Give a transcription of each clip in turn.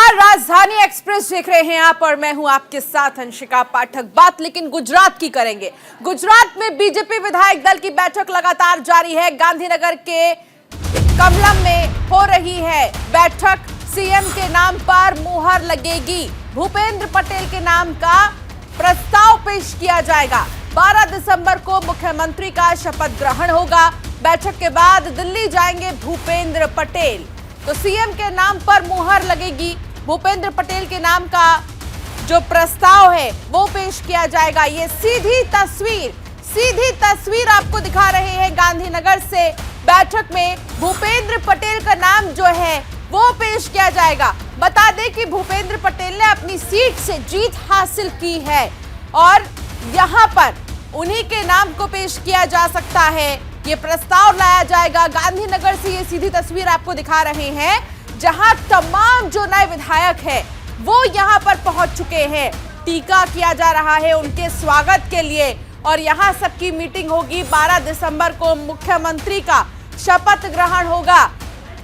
नमस्कार, राजधानी एक्सप्रेस देख रहे हैं आप और मैं हूं आपके साथ अंशिका पाठक। बात लेकिन गुजरात की करेंगे। गुजरात में बीजेपी विधायक दल की बैठक लगातार जारी है। गांधीनगर के कमलम में हो रही है बैठक। सीएम के नाम पर मुहर लगेगी। भूपेंद्र पटेल के नाम का प्रस्ताव पेश किया जाएगा। 12 दिसंबर को मुख्यमंत्री का शपथ ग्रहण होगा। बैठक के बाद दिल्ली जाएंगे भूपेंद्र पटेल, तो सीएम के नाम पर मुहर लगेगी। भूपेंद्र पटेल के नाम का जो प्रस्ताव है वो पेश किया जाएगा। ये सीधी तस्वीर आपको दिखा रहे हैं गांधीनगर से। बैठक में भूपेंद्र पटेल का नाम जो है वो पेश किया जाएगा। बता दें कि भूपेंद्र पटेल ने अपनी सीट से जीत हासिल की है और यहां पर उन्हीं के नाम को पेश किया जा सकता है। ये प्रस्ताव लाया जाएगा। गांधीनगर से ये सीधी तस्वीर आपको दिखा रहे हैं, जहां तमाम जो नए विधायक हैं वो यहां पर पहुंच चुके हैं। टीका किया जा रहा है उनके स्वागत के लिए और यहां सबकी मीटिंग होगी। 12 दिसंबर को मुख्यमंत्री का शपथ ग्रहण होगा।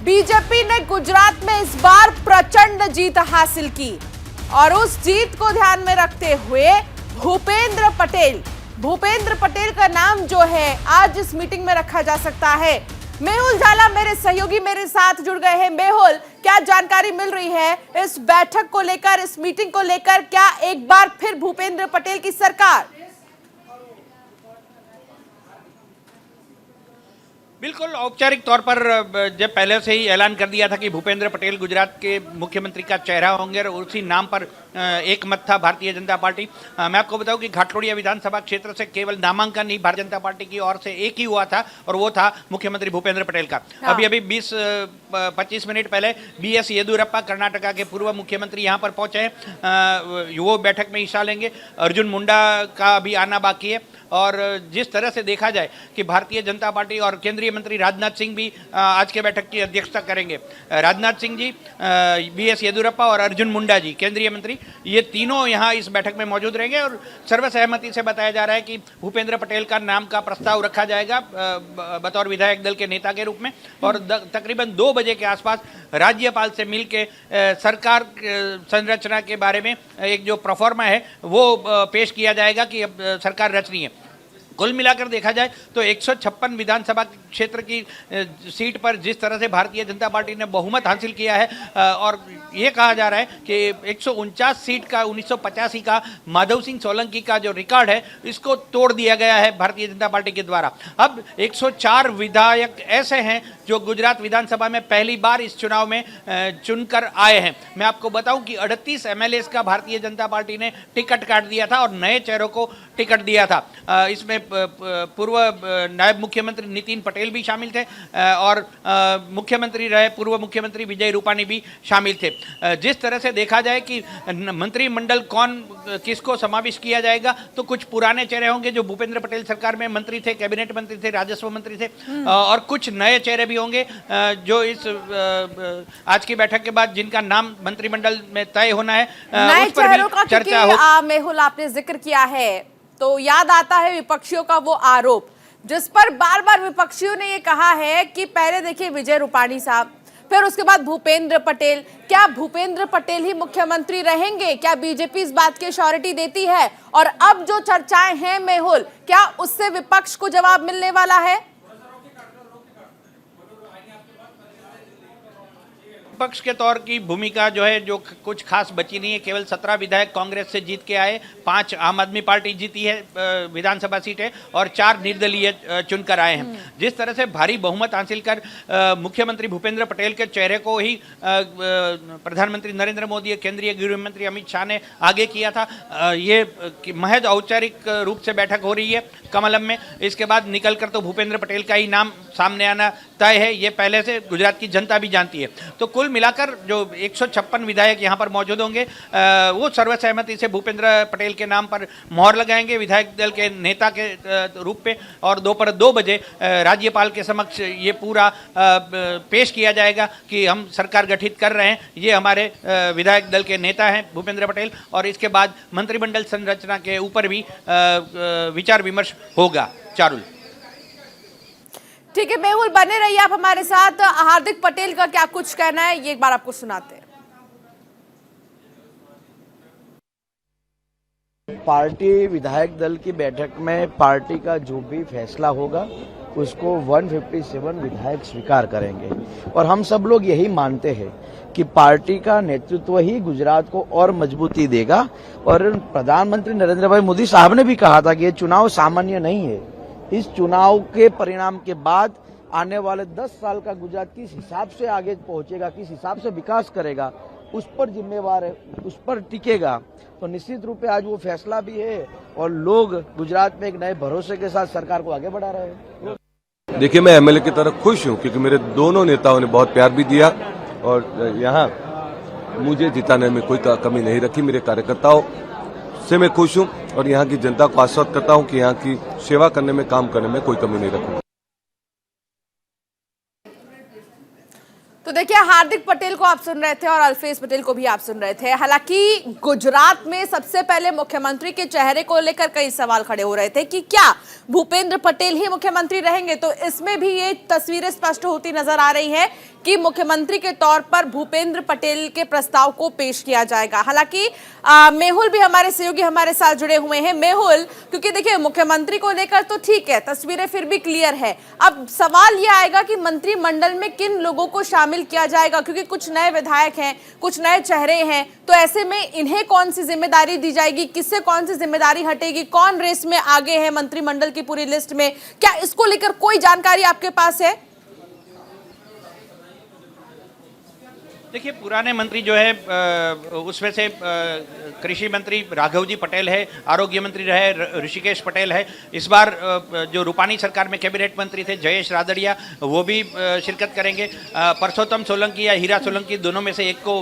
बीजेपी ने गुजरात में इस बार प्रचंड जीत हासिल की और उस जीत को ध्यान में रखते हुए भूपेंद्र पटेल का नाम जो है आज इस मीटिंग में रखा जा सकता है। मेहुल झाला मेरे सहयोगी मेरे साथ जुड़ गए हैं। मेहुल, क्या जानकारी मिल रही है इस बैठक को लेकर, इस मीटिंग को लेकर? क्या एक बार फिर भूपेंद्र पटेल की सरकार? बिल्कुल औपचारिक तौर पर जब पहले से ही ऐलान कर दिया था कि भूपेंद्र पटेल गुजरात के मुख्यमंत्री का चेहरा होंगे और उसी नाम पर एक मत था भारतीय जनता पार्टी। मैं आपको बताऊं कि घाटलोड़िया विधानसभा क्षेत्र से केवल नामांकन ही भारतीय जनता पार्टी की ओर से एक ही हुआ था और वो था मुख्यमंत्री भूपेंद्र पटेल का। अभी 20-25 मिनट पहले BS येदियुरप्पा कर्नाटका के पूर्व मुख्यमंत्री यहाँ पर पहुंचे हैं। वो बैठक में हिस्सा लेंगे। अर्जुन मुंडा का अभी आना बाकी है और जिस तरह से देखा जाए कि भारतीय जनता पार्टी और केंद्रीय मंत्री राजनाथ सिंह भी आज के बैठक की अध्यक्षता करेंगे। राजनाथ सिंह जी, BS येदियुरप्पा और अर्जुन मुंडा जी केंद्रीय मंत्री, ये तीनों यहाँ इस बैठक में मौजूद रहेंगे और सर्वसहमति से बताया जा रहा है कि भूपेंद्र पटेल का नाम का प्रस्ताव रखा जाएगा बतौर विधायक दल के नेता के रूप में। और तकरीबन 2 बजे के आसपास राज्यपाल से मिलके सरकार संरचना के बारे में एक जो प्रोफार्मा है वो पेश किया जाएगा कि अब सरकार रचनी है। कुल मिलाकर देखा जाए तो 156 विधानसभा क्षेत्र की सीट पर जिस तरह से भारतीय जनता पार्टी ने बहुमत हासिल किया है और ये कहा जा रहा है कि 149 सीट का 1985 का माधव सिंह सोलंकी का जो रिकॉर्ड है इसको तोड़ दिया गया है भारतीय जनता पार्टी के द्वारा। अब 104 विधायक ऐसे हैं जो गुजरात विधानसभा में पहली बार इस चुनाव में चुनकर आए हैं। मैं आपको बताऊं कि 38 MLAs का भारतीय जनता पार्टी ने टिकट काट दिया था और नए चेहरों को टिकट दिया था। इसमें पूर्व नायब मुख्यमंत्री नितिन पटेल भी शामिल थे और मुख्यमंत्री रहे पूर्व मुख्यमंत्री विजय रूपानी भी शामिल थे। जिस तरह से देखा जाए कि मंत्रिमंडल किसको समावेश किया जाएगा, तो कुछ पुराने चेहरे होंगे जो भूपेंद्र पटेल सरकार में मंत्री थे, कैबिनेट मंत्री थे, राजस्व मंत्री थे और कुछ नए चेहरे भी होंगे जो इस आज की बैठक के बाद जिनका नाम मंत्रिमंडल में तय होना है उस पर भी चर्चा हो। मेहुल, आपने जिक्र किया है तो याद आता है विपक्षियों का वो आरोप जिस पर बार बार विपक्षियों ने ये कहा है कि पहले देखिए विजय रूपाणी साहब, फिर उसके बाद भूपेंद्र पटेल। क्या भूपेंद्र पटेल ही मुख्यमंत्री रहेंगे? क्या बीजेपी इस बात की श्योरिटी देती है? और अब जो चर्चाएं हैं मेहुल, क्या उससे विपक्ष को जवाब मिलने वाला है? विपक्ष के तौर की भूमिका जो है जो कुछ खास बची नहीं है। केवल 17 विधायक कांग्रेस से जीत के आए, 5 आम आदमी पार्टी जीती है विधानसभा सीटें और 4 निर्दलीय चुनकर आए हैं। जिस तरह से भारी बहुमत हासिल कर मुख्यमंत्री भूपेंद्र पटेल के चेहरे को ही प्रधानमंत्री नरेंद्र मोदी, केंद्रीय गृह मंत्री अमित शाह ने आगे किया था। ये महज औपचारिक रूप से बैठक हो रही है कमलम में। इसके बाद निकल कर तो भूपेंद्र पटेल का ही नाम सामने आना तय है, ये पहले से गुजरात की जनता भी जानती है। तो कुल मिलाकर जो 156 विधायक यहाँ पर मौजूद होंगे वो सर्वसहमति से भूपेंद्र पटेल के नाम पर मोहर लगाएंगे विधायक दल के नेता के रूप में और दोपहर 2 बजे राज्यपाल के समक्ष ये पूरा पेश किया जाएगा कि हम सरकार गठित कर रहे हैं, ये हमारे विधायक दल के नेता हैं भूपेंद्र पटेल। और इसके बाद मंत्रिमंडल संरचना के ऊपर भी विचार विमर्श होगा। चारुल, ठीक है मेहुल, बने रहिए आप हमारे साथ। हार्दिक पटेल का क्या कुछ कहना है ये एक बार आपको सुनाते हैं। पार्टी विधायक दल की बैठक में पार्टी का जो भी फैसला होगा उसको 157 विधायक स्वीकार करेंगे और हम सब लोग यही मानते हैं कि पार्टी का नेतृत्व ही गुजरात को और मजबूती देगा। और प्रधानमंत्री नरेंद्र भाई मोदी साहब ने भी कहा था कि ये चुनाव सामान्य नहीं है। इस चुनाव के परिणाम के बाद आने वाले 10 साल का गुजरात किस हिसाब से आगे पहुंचेगा, किस हिसाब से विकास करेगा, उस पर जिम्मेवार है, उस पर टिकेगा। तो निश्चित रूप से आज वो फैसला भी है और लोग गुजरात में एक नए भरोसे के साथ सरकार को आगे बढ़ा रहे हैं। देखिए, मैं एमएलए की तरफ खुश हूं क्योंकि मेरे दोनों नेताओं ने बहुत प्यार भी दिया और यहाँ मुझे जिताने में कोई कमी नहीं रखी। मेरे कार्यकर्ताओं से मैं खुश हूं और यहाँ की जनता को आश्वस्त करता हूं कि यहाँ की सेवा करने में, काम करने में कोई कमी नहीं रखूंगा। तो देखिए, हार्दिक पटेल को आप सुन रहे थे और अल्फेज पटेल को भी आप सुन रहे थे। हालांकि गुजरात में सबसे पहले मुख्यमंत्री के चेहरे को लेकर कई सवाल खड़े हो रहे थे कि क्या भूपेंद्र पटेल ही मुख्यमंत्री रहेंगे। तो इसमें भी ये तस्वीरें स्पष्ट होती नजर आ रही है कि मुख्यमंत्री के तौर पर भूपेंद्र पटेल के प्रस्ताव को पेश किया जाएगा। हालांकि मेहुल भी हमारे सहयोगी हमारे साथ जुड़े हुए हैं। मेहुल, क्योंकि देखिए मुख्यमंत्री को लेकर तो ठीक है, तस्वीरें फिर भी क्लियर है। अब सवाल यह आएगा कि मंत्रिमंडल में किन लोगों को शामिल किया जाएगा, क्योंकि कुछ नए विधायक हैं, कुछ नए चेहरे हैं। तो ऐसे में इन्हें कौन सी जिम्मेदारी दी जाएगी, किससे कौन सी जिम्मेदारी हटेगी, कौन रेस में आगे है मंत्रिमंडल की पूरी लिस्ट में, क्या इसको लेकर कोई जानकारी आपके पास है? देखिए, पुराने मंत्री जो है उसमें से कृषि मंत्री राघव जी पटेल है, आरोग्य मंत्री रहे ऋषिकेश पटेल है। इस बार जो रूपानी सरकार में कैबिनेट मंत्री थे जयेश रादड़िया, वो भी शिरकत करेंगे। परसोत्तम सोलंकी या हीरा सोलंकी, दोनों में से एक को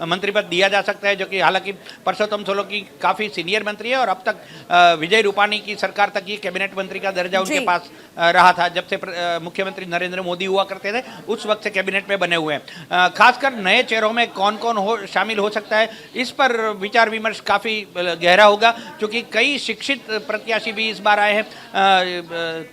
मंत्री पद दिया जा सकता है, जो कि हालांकि परसोत्तम सोलंकी काफ़ी सीनियर मंत्री है और अब तक विजय रूपानी की सरकार तक ये कैबिनेट मंत्री का दर्जा उनके पास रहा था। जब से मुख्यमंत्री नरेंद्र मोदी हुआ करते थे उस वक्त से कैबिनेट में बने हुए हैं। खासकर नए चेहरों में कौन कौन शामिल हो सकता है, इस पर विचार विमर्श काफी गहरा होगा, क्योंकि कई शिक्षित प्रत्याशी भी इस बार आए हैं।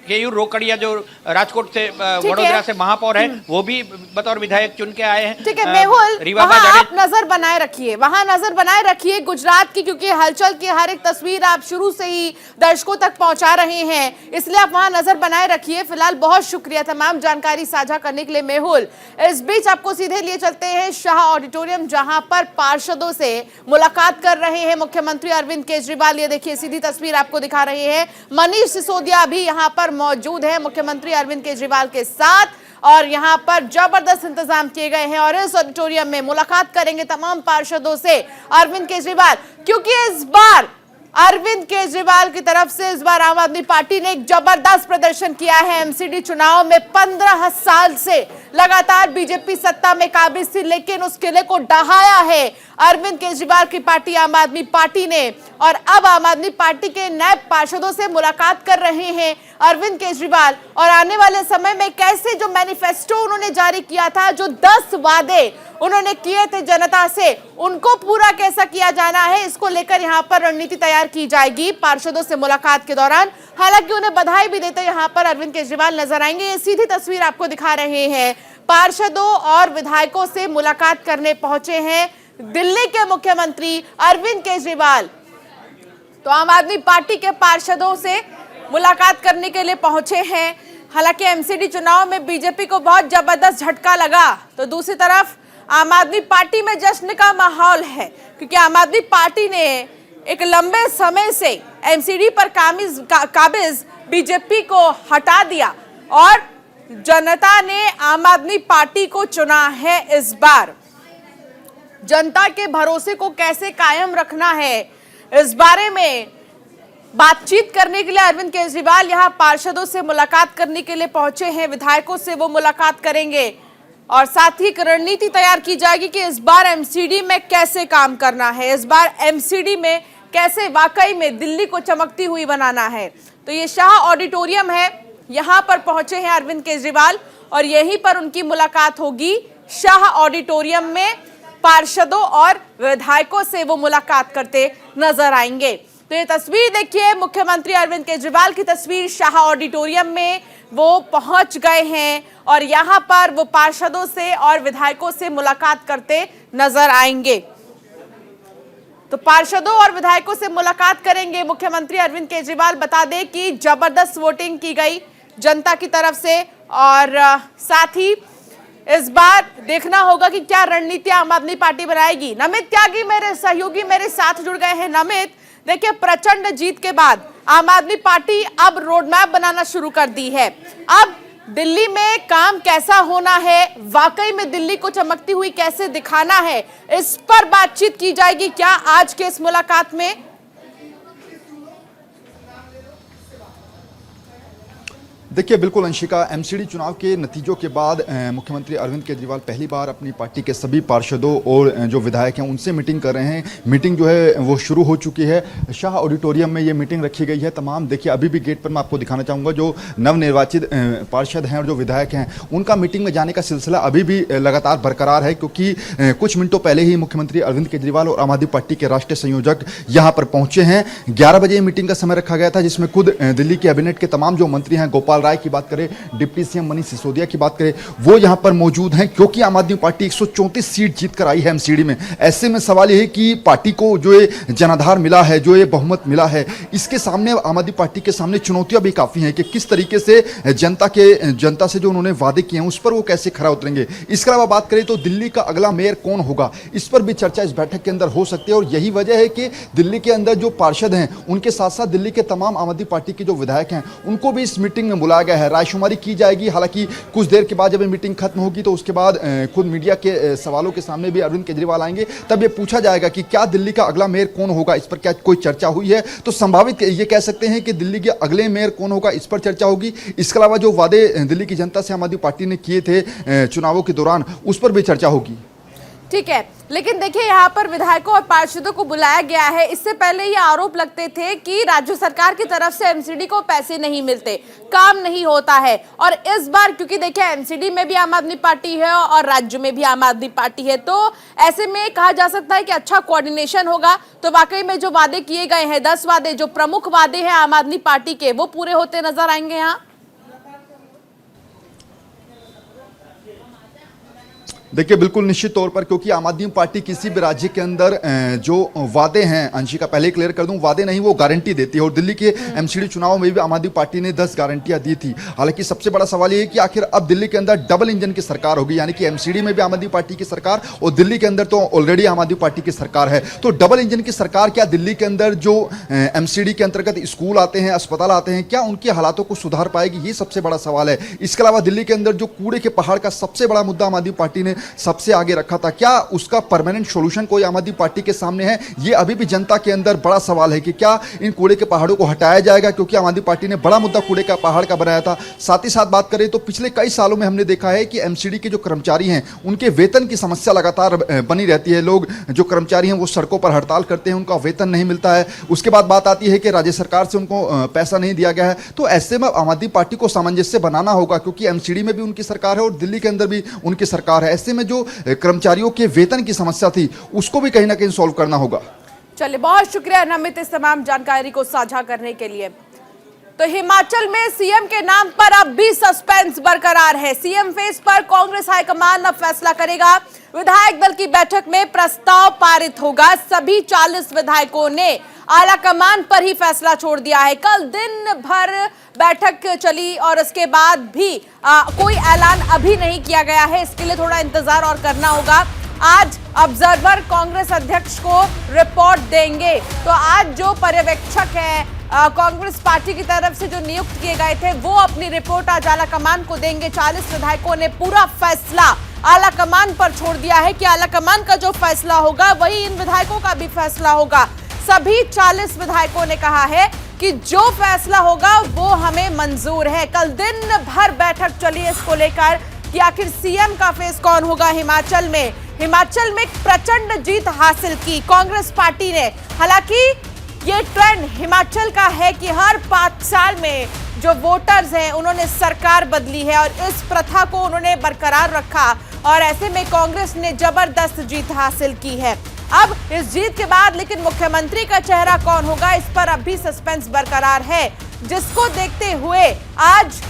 केयूर रोकड़िया जो राजकोट से वडोदरा से महापौर है, वो भी बतौर विधायक चुन के आए हैं। ठीक है मेहुल, वहां आप नजर बनाए रखिए, वहां नजर बनाए रखिए गुजरात की, क्योंकि हलचल की हर एक तस्वीर आप शुरू से ही दर्शकों तक पहुंचा रहे हैं, इसलिए आप वहां नजर बनाए रखिए। फिलहाल बहुत शुक्रिया तमाम जानकारी साझा करने के लिए मेहुल। इस बीच आपको सीधे लिए चलते हैं शाह ऑडिटोरियम, जहां पर पार्षदों से मुलाकात कर रहे हैं मुख्यमंत्री अरविंद केजरीवाल। ये देखिए सीधी तस्वीर आपको दिखा रहे हैं। मनीष सिसोदिया भी यहां पर मौजूद है मुख्यमंत्री अरविंद केजरीवाल के साथ, और यहां पर जबरदस्त इंतजाम किए गए हैं और इस ऑडिटोरियम में मुलाकात करेंगे तमाम पार्षदों से अरविंद केजरीवाल, क्योंकि इस बार अरविंद केजरीवाल की तरफ से इस बार आम आदमी पार्टी ने एक जबरदस्त प्रदर्शन किया है। एमसीडी चुनाव में 15 साल से लगातार बीजेपी सत्ता में काबिज थी, लेकिन उस किले को ढहाया है अरविंद केजरीवाल की पार्टी आम आदमी पार्टी ने। और अब आम आदमी पार्टी के नए पार्षदों से मुलाकात कर रहे हैं अरविंद केजरीवाल, और आने वाले समय में कैसे जो मैनिफेस्टो उन्होंने जारी किया था, जो 10 वादे उन्होंने किए थे जनता से, उनको पूरा कैसा किया जाना है, इसको लेकर यहाँ पर रणनीति तैयार की जाएगी पार्षदों से मुलाकात के दौरान। हालांकि उन्हें बधाई भी देते यहाँ पर अरविंद केजरीवाल नजर आएंगे। ये सीधी तस्वीर आपको दिखा रहे हैं, पार्षदों और विधायकों से मुलाकात करने पहुंचे हैं दिल्ली के मुख्यमंत्री अरविंद केजरीवाल। तो आम आदमी पार्टी के पार्षदों से मुलाकात करने के लिए पहुंचे हैं। हालांकि एमसीडी चुनाव में बीजेपी को बहुत जबरदस्त झटका लगा, तो दूसरी तरफ आम आदमी पार्टी में जश्न का माहौल है, क्योंकि आम आदमी पार्टी ने एक लंबे समय से एमसीडी पर काबिज बीजेपी को हटा दिया और जनता ने आम आदमी पार्टी को चुना है। इस बार जनता के भरोसे को कैसे कायम रखना है, इस बारे में बातचीत करने के लिए अरविंद केजरीवाल यहां पार्षदों से मुलाकात करने के लिए पहुंचे हैं। विधायकों से वो मुलाकात करेंगे और साथ ही एक रणनीति तैयार की जाएगी कि इस बार एमसीडी में कैसे काम करना है, इस बार एमसीडी में कैसे वाकई में दिल्ली को चमकती हुई बनाना है। तो ये शाह ऑडिटोरियम है, यहां पर पहुंचे हैं अरविंद केजरीवाल और यहीं पर उनकी मुलाकात होगी। शाह ऑडिटोरियम में पार्षदों और विधायकों से वो मुलाकात करते नजर आएंगे। तो ये तस्वीर देखिए, मुख्यमंत्री अरविंद केजरीवाल की तस्वीर, शाह ऑडिटोरियम में वो पहुंच गए हैं और यहां पर वो पार्षदों से और विधायकों से मुलाकात करते नजर आएंगे। तो पार्षदों और विधायकों से मुलाकात करेंगे मुख्यमंत्री अरविंद केजरीवाल। बता दें कि जबरदस्त वोटिंग की गई जनता की तरफ से, और साथ ही इस बार देखना होगा कि क्या रणनीति आम आदमी पार्टी बनाएगी। नमित त्यागी मेरे सहयोगी मेरे साथ जुड़ गए हैं। नमित, देखिए, प्रचंड जीत के बाद आम आदमी पार्टी अब रोडमैप बनाना शुरू कर दी है। अब दिल्ली में काम कैसा होना है, वाकई में दिल्ली को चमकती हुई कैसे दिखाना है, इस पर बातचीत की जाएगी क्या आज के इस मुलाकात में? देखिए, बिल्कुल अंशिका, एमसीडी चुनाव के नतीजों के बाद मुख्यमंत्री अरविंद केजरीवाल पहली बार अपनी पार्टी के सभी पार्षदों और जो विधायक हैं उनसे मीटिंग कर रहे हैं। मीटिंग जो है वो शुरू हो चुकी है। शाह ऑडिटोरियम में ये मीटिंग रखी गई है। तमाम, देखिए, अभी भी गेट पर मैं आपको दिखाना चाहूँगा जो नवनिर्वाचित पार्षद हैं और जो विधायक हैं उनका मीटिंग में जाने का सिलसिला अभी भी लगातार बरकरार है, क्योंकि कुछ मिनटों पहले ही मुख्यमंत्री अरविंद केजरीवाल और आम आदमी पार्टी के राष्ट्रीय संयोजक यहाँ पर पहुंचे हैं। 11 बजे मीटिंग का समय रखा गया था, जिसमें खुद दिल्ली कैबिनेट के तमाम जो मंत्री हैं, गोपाल राय की बात करें, डिप्टी सीएम मनीष सिसोदिया की बात करें, वो यहां पर मौजूद हैं, क्योंकि आम आदमी पार्टी 134 सीट जीत कर आई है एमसीडी में। ऐसे में सवाल यह है कि पार्टी को जो ये जनाधार मिला है, जो ये बहुमत मिला है, इसके सामने आम आदमी पार्टी के सामने चुनौतियां भी काफी हैं कि किस तरीके से जनता से जो उन्होंने वादे किए हैं उस पर वो कैसे खरा उतरेंगे। इसके अलावा बात करें तो दिल्ली का अगला मेयर कौन होगा, इस पर भी चर्चा इस बैठक के अंदर हो सकती है। और यही वजह है कि दिल्ली के अंदर जो पार्षद हैं उनके साथ साथ दिल्ली के तमाम आम आदमी पार्टी के जो विधायक हैं उनको भी इस मीटिंग में बुलाया गया है। रायशुमारी की जाएगी। हालांकि कुछ देर के बाद जब ये मीटिंग खत्म होगी तो उसके बाद खुद मीडिया के सवालों के सामने भी अरविंद केजरीवाल आएंगे, तब ये पूछा जाएगा कि क्या दिल्ली का अगला मेयर कौन होगा, इस पर क्या कोई चर्चा हुई है। तो संभावित ये कह सकते हैं कि दिल्ली के अगले मेयर कौन होगा, इस पर चर्चा होगी। इसके अलावा जो वादे दिल्ली की जनता से आम आदमी पार्टी ने किए थे चुनावों के दौरान, उस पर भी चर्चा होगी। ठीक है, लेकिन देखिए, यहाँ पर विधायकों और पार्षदों को बुलाया गया है। इससे पहले ये आरोप लगते थे कि राज्य सरकार की तरफ से एमसीडी को पैसे नहीं मिलते, काम नहीं होता है। और इस बार क्योंकि देखिए एमसीडी में भी आम आदमी पार्टी है और राज्य में भी आम आदमी पार्टी है, तो ऐसे में कहा जा सकता है कि अच्छा कोऑर्डिनेशन होगा। तो वाकई में जो वादे किए गए हैं, 10 वादे, जो प्रमुख वादे हैं आम आदमी पार्टी के, वो पूरे होते नजर आएंगे यहाँ। देखिए, बिल्कुल निश्चित तौर पर, क्योंकि आम आदमी पार्टी किसी भी राज्य के अंदर जो वादे हैं, अंशिका पहले क्लियर कर दूं, वादे नहीं, वो गारंटी देती है। और दिल्ली के एमसीडी चुनाव में भी आम आदमी पार्टी ने 10 गारंटियां दी थी। हालांकि सबसे बड़ा सवाल ये है कि आखिर अब दिल्ली के अंदर डबल इंजन की सरकार होगी, यानी कि एमसीडी में भी आम आदमी पार्टी की सरकार और दिल्ली के अंदर तो ऑलरेडी आम आदमी पार्टी की सरकार है। तो डबल इंजन की सरकार, क्या दिल्ली के अंदर जो एमसीडी के अंतर्गत स्कूल आते हैं, अस्पताल आते हैं, क्या उनके हालातों को सुधार पाएगी, ये सबसे बड़ा सवाल है। इसके अलावा दिल्ली के अंदर जो कूड़े के पहाड़ का सबसे बड़ा मुद्दा आम आदमी पार्टी ने सबसे आगे रखा था, क्या उसका परमानेंट सॉल्यूशन कोई आम आदमी पार्टी के सामने है? ये अभी भी जनता के अंदर बड़ा सवाल है कि क्या इन कूड़े के पहाड़ों को हटाया जाएगा, क्योंकि आम आदमी पार्टी ने बड़ा मुद्दा कूड़े का पहाड़ का बनाया था। साथ ही साथ बात करें तो पिछले कई सालों में हमने देखा है कि एमसीडी के जो कर्मचारी हैं उनके वेतन की समस्या लगातार बनी रहती है। लोग जो कर्मचारी हैं वो सड़कों पर हड़ताल करते हैं, उनका वेतन नहीं मिलता है। उसके बाद बात आती है कि राज्य सरकार से उनको पैसा नहीं दिया गया है। तो ऐसे में आम आदमी पार्टी को सामंजस्य बनाना होगा, क्योंकि एमसीडी में भी उनकी सरकार है और दिल्ली के अंदर भी उनकी सरकार है। ऐसे में जो कर्मचारियों के वेतन की समस्या थी उसको भी कहीं ना कहीं सॉल्व करना होगा। चलिए, बहुत शुक्रिया नमित इस तमाम जानकारी को साझा करने के लिए। तो हिमाचल में सीएम के नाम पर अब भी सस्पेंस बरकरार है। सीएम फेस पर कांग्रेस हाईकमान अब फैसला करेगा। विधायक दल की बैठक में प्रस्ताव पारित होगा। सभी 40 विधायकों ने आला कमान पर ही फैसला छोड़ दिया है। कल दिन भर बैठक चली और उसके बाद भी कोई ऐलान अभी नहीं किया गया है। इसके लिए थोड़ा इंतजार और करना होगा। आज ऑब्जर्वर कांग्रेस अध्यक्ष को रिपोर्ट देंगे। तो आज जो पर्यवेक्षक है कांग्रेस पार्टी की तरफ से जो नियुक्त किए गए थे, वो अपनी रिपोर्ट आज आला कमान को देंगे। 40 विधायकों ने पूरा फैसला आला कमान पर छोड़ दिया है कि आला कमान का जो फैसला होगा वही इन विधायकों का भी फैसला होगा। सभी 40 विधायकों ने कहा है कि जो फैसला होगा वो हमें मंजूर है। कल दिन भर बैठक चली इसको लेकर कि आखिर सीएम का फेस कौन होगा हिमाचल में। हिमाचल में प्रचंड जीत हासिल की कांग्रेस पार्टी ने। हालांकि ये ट्रेंड हिमाचल का है कि हर 5 साल में जो वोटर्स हैं उन्होंने सरकार बदली है और इस प्रथा को उन्होंने बरकरार रखा और ऐसे में कांग्रेस ने जबरदस्त जीत हासिल की है। अब इस जीत के बाद लेकिन मुख्यमंत्री का चेहरा कौन होगा, इस पर अब भी सस्पेंस बरकरार है, जिसको देखते हुए आज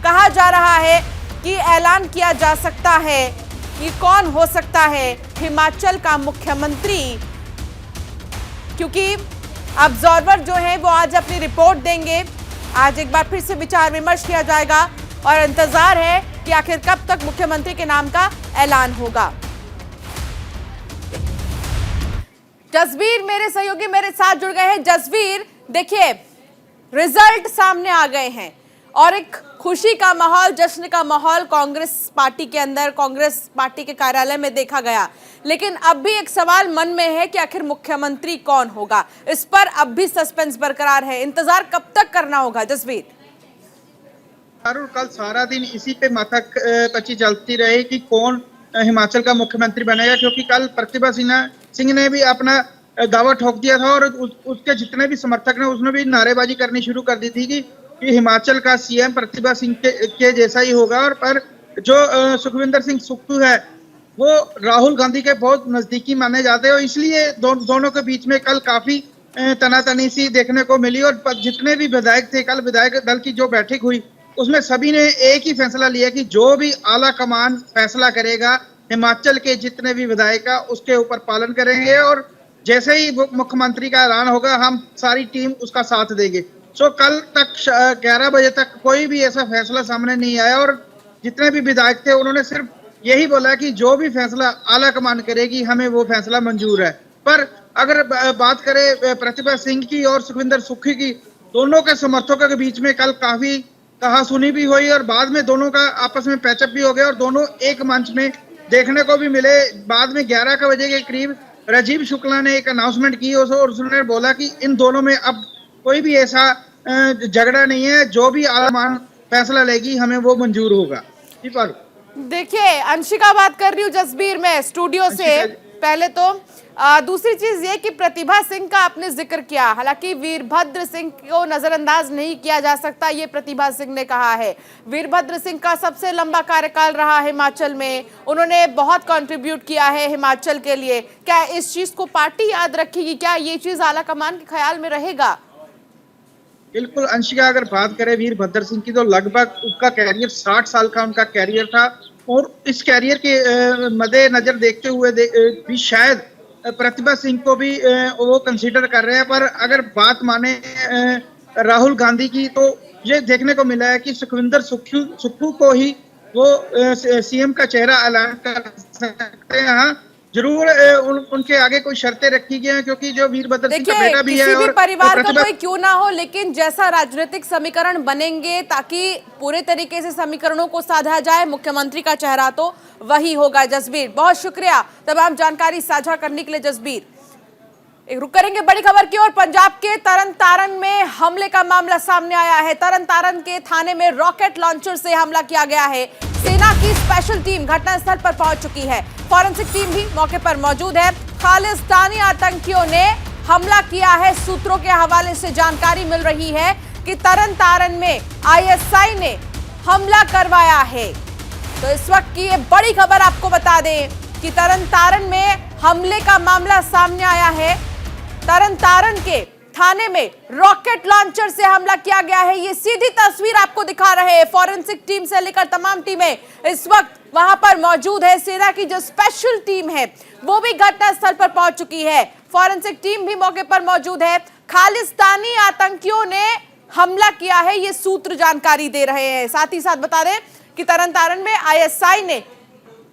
कहा जा रहा है कि ऐलान किया जा सकता है कि कौन हो सकता है हिमाचल का मुख्यमंत्री क्योंकि ऑब्जर्वर जो है वो आज अपनी रिपोर्ट देंगे। आज एक बार फिर से विचार विमर्श किया जाएगा और इंतजार है कि आखिर कब तक मुख्यमंत्री के नाम का ऐलान होगा। जसवीर मेरे सहयोगी मेरे साथ जुड़ गए हैं। जसवीर, देखिए रिजल्ट सामने आ गए हैं और एक खुशी का माहौल, जश्न का माहौल कांग्रेस पार्टी के अंदर, कांग्रेस पार्टी के कार्यालय में देखा गया। लेकिन अब भी एक सवाल मन में है कि आखिर मुख्यमंत्री कौन होगा। इस पर अब भी सस्पेंस बरकरार है। इंतजार कब तक करना होगा जसवीर? कल सारा दिन इसी पे माथा पची चलती रही कि कौन हिमाचल का मुख्यमंत्री बनेगा, क्योंकि कल प्रतिभा सिंह ने भी अपना दावा ठोक दिया था और उसके जितने भी समर्थक ने उसने भी नारेबाजी करनी शुरू कर दी थी कि हिमाचल का सीएम प्रतिभा सिंह के जैसा ही होगा। और पर जो सुखविंदर सिंह सुक्खू है वो राहुल गांधी के बहुत नजदीकी माने जाते हैं, इसलिए दोनों के बीच में कल काफी तनातनी सी देखने को मिली। और जितने भी विधायक थे, कल विधायक दल की जो बैठक हुई उसमें सभी ने एक ही फैसला लिया कि जो भी आला कमान फैसला करेगा हिमाचल के जितने भी विधायक का उसके ऊपर पालन करेंगे और जैसे ही मुख्यमंत्री का ऐलान होगा हम सारी टीम उसका साथ देंगे। सो कल तक 11 बजे तक कोई भी ऐसा फैसला सामने नहीं आया और जितने भी विधायक थे उन्होंने सिर्फ यही बोला कि जो भी फैसला आला कमान करेगी हमें वो फैसला मंजूर है। पर अगर बात करें प्रतिभा सिंह की और सुखविंदर सुक्खू की, दोनों के समर्थकों के बीच में कल काफी कहासुनी भी हुई और बाद में दोनों का आपस में पैचअप भी हो गया और दोनों एक मंच में देखने को भी मिले। बाद में 11 बजे के करीब राजीव शुक्ला ने एक अनाउंसमेंट की और उसने बोला कि इन दोनों में अब कोई भी ऐसा झगड़ा नहीं है, जो भी आला फैसला लेगी हमें वो मंजूर होगा। जी पर देखिए अंशिका बात कर रही हूँ जसबीर में स्टूडियो से। पहले तो दूसरी चीज ये कि प्रतिभा सिंह का आपने जिक्र किया, हालांकि वीरभद्र सिंह को नजरअंदाज नहीं किया जा सकता, ये प्रतिभा सिंह ने कहा है। वीरभद्र सिंह का सबसे लंबा कार्यकाल रहा हिमाचल में, उन्होंने बहुत कंट्रीब्यूट किया है हिमाचल के लिए। क्या इस चीज को पार्टी याद रखेगी? क्या ये चीज आला कमान के ख्याल में रहेगा? बिल्कुल अंशिका, अगर बात करें वीरभद्र सिंह की तो लगभग उसका कैरियर 60 साल का उनका कैरियर था और इस कैरियर के मद्देनजर देखते हुए भी शायद प्रतिभा सिंह को भी वो कंसीडर कर रहे हैं। पर अगर बात माने राहुल गांधी की तो ये देखने को मिला है कि सुखविंदर सुक्खू को ही वो सीएम का चेहरा ऐलान कर सकते हैं। हाँ जरूर उनके आगे कोई शर्तें रखी गई हैं, क्योंकि जो वीरभद्र सिंह का बेटा भी है किसी भी और परिवार का कोई क्यों ना हो, लेकिन जैसा राजनीतिक समीकरण बनेंगे ताकि पूरे तरीके से समीकरणों को साधा जाए, मुख्यमंत्री का चेहरा तो वही होगा। जसबीर बहुत शुक्रिया तमाम जानकारी साझा करने के लिए। जसबीर एक रुक करेंगे बड़ी खबर की ओर। पंजाब के तरन तारण में हमले का मामला सामने आया है। तरन तारण के थाने में रॉकेट लॉन्चर से हमला किया गया है। सेना की स्पेशल टीम घटनास्थल पर पहुंच चुकी है, फॉरेंसिक टीम भी मौके पर मौजूद है। खालिस्तानी आतंकियों ने हमला किया है। सूत्रों के हवाले से जानकारी मिल रही है कि तरन तारण में आईएसआई ने हमला करवाया है। तो इस वक्त की ये बड़ी खबर आपको बता दें कि तरन तारण में हमले का मामला सामने आया है। तरन तारण के थाने में रॉकेट लॉन्चर से हमला किया गया है। ये सीधी तस्वीर आपको दिखा रहे हैं। फॉरेंसिक टीम से लेकर तमाम टीमें इस वक्त वहां पर मौजूद है। सेना की जो स्पेशल टीम है वो भी घटनास्थल पर पहुंच चुकी है। फॉरेंसिक टीम भी मौके पर मौजूद है। खालिस्तानी आतंकियों ने हमला किया है, ये सूत्र जानकारी दे रहे हैं। साथ ही साथ बता दें कि तरन तारण में आईएसआई ने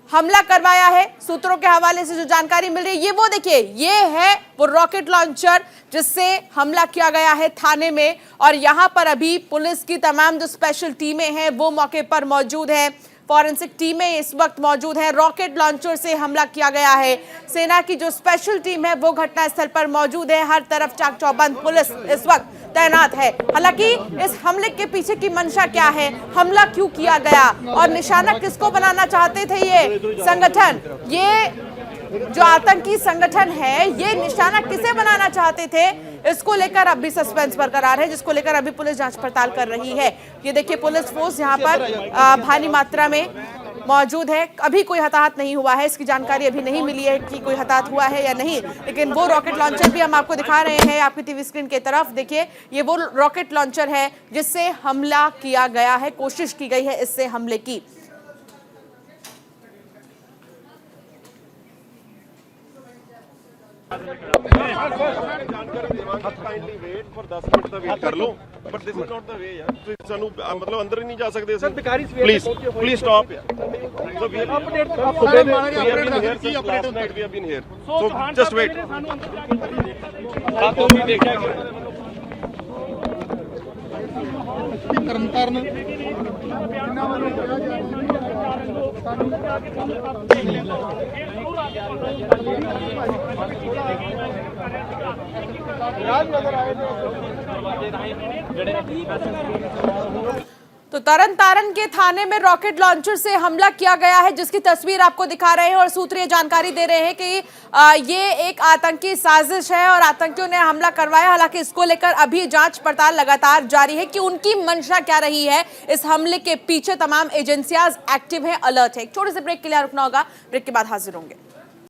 हमला करवाया है। सूत्रों के हवाले से जो जानकारी मिल रही है, ये वो देखिए, ये है वो रॉकेट लॉन्चर जिससे हमला किया गया है थाने में। और यहां पर अभी पुलिस की तमाम जो स्पेशल टीमें हैं वो मौके पर मौजूद है। फॉरेंसिक टीमें इस वक्त मौजूद है। रॉकेट लॉन्चर से हमला किया गया है। सेना की जो स्पेशल टीम है वो घटनास्थल पर मौजूद है। हर तरफ चाक चौबंद पुलिस इस वक्त तैनात है। हालांकि इस हमले के पीछे की मंशा क्या है, हमला क्यों किया गया और निशाना किसको बनाना चाहते थे ये संगठन, ये जो आतंकी संगठन है, ये निशाना किसे बनाना चाहते थे, इसको लेकर अब भी सस्पेंस बरकरार है, जिसको लेकर अभी पुलिस जांच पड़ताल कर रही है। ये देखिए पुलिस फोर्स यहाँ पर भारी मात्रा में मौजूद है। अभी कोई हताहत नहीं हुआ है, इसकी जानकारी अभी नहीं मिली है कि कोई हताहत हुआ है या नहीं, लेकिन वो रॉकेट लॉन्चर भी हम आपको दिखा रहे हैं आपकी टीवी स्क्रीन की तरफ। देखिए ये वो रॉकेट लॉन्चर है जिससे हमला किया गया है, कोशिश की गई है इससे हमले की। ਕਾਈਂਡਲੀ ਵੇਟ ਫॉर 10 ਮਿੰਟ ਦਾ ਵੇਟ ਕਰ ਲਓ ਬਟ ਦਿਸ ਇਜ਼ ਨਾਟ ਦਾ ਵੇ ਯਾਰ ਤੁਸੀਂ ਸਾਨੂੰ ਮਤਲਬ ਅੰਦਰ ਹੀ ਨਹੀਂ ਜਾ ਸਕਦੇ ਅਸੀਂ ਪਲੀਜ਼ ਸਟਾਪ ਯਾਰ so we update last night we have been here so just wait ਰਾਤੋਂ ਵੀ ਦੇਖਿਆ ਤਰਨਤਾਰਨ तो तरन तारण के थाने में रॉकेट लॉन्चर से हमला किया गया है, जिसकी तस्वीर आपको दिखा रहे हैं और सूत्र ये जानकारी दे रहे हैं कि ये एक आतंकी साजिश है और आतंकियों ने हमला करवाया। हालांकि इसको लेकर अभी जांच पड़ताल लगातार जारी है कि उनकी मंशा क्या रही है। इस हमले के पीछे तमाम एजेंसियां एक्टिव हैं, अलर्ट है। एक छोटे से ब्रेक के लिए रुकना होगा, ब्रेक के बाद हाजिर होंगे।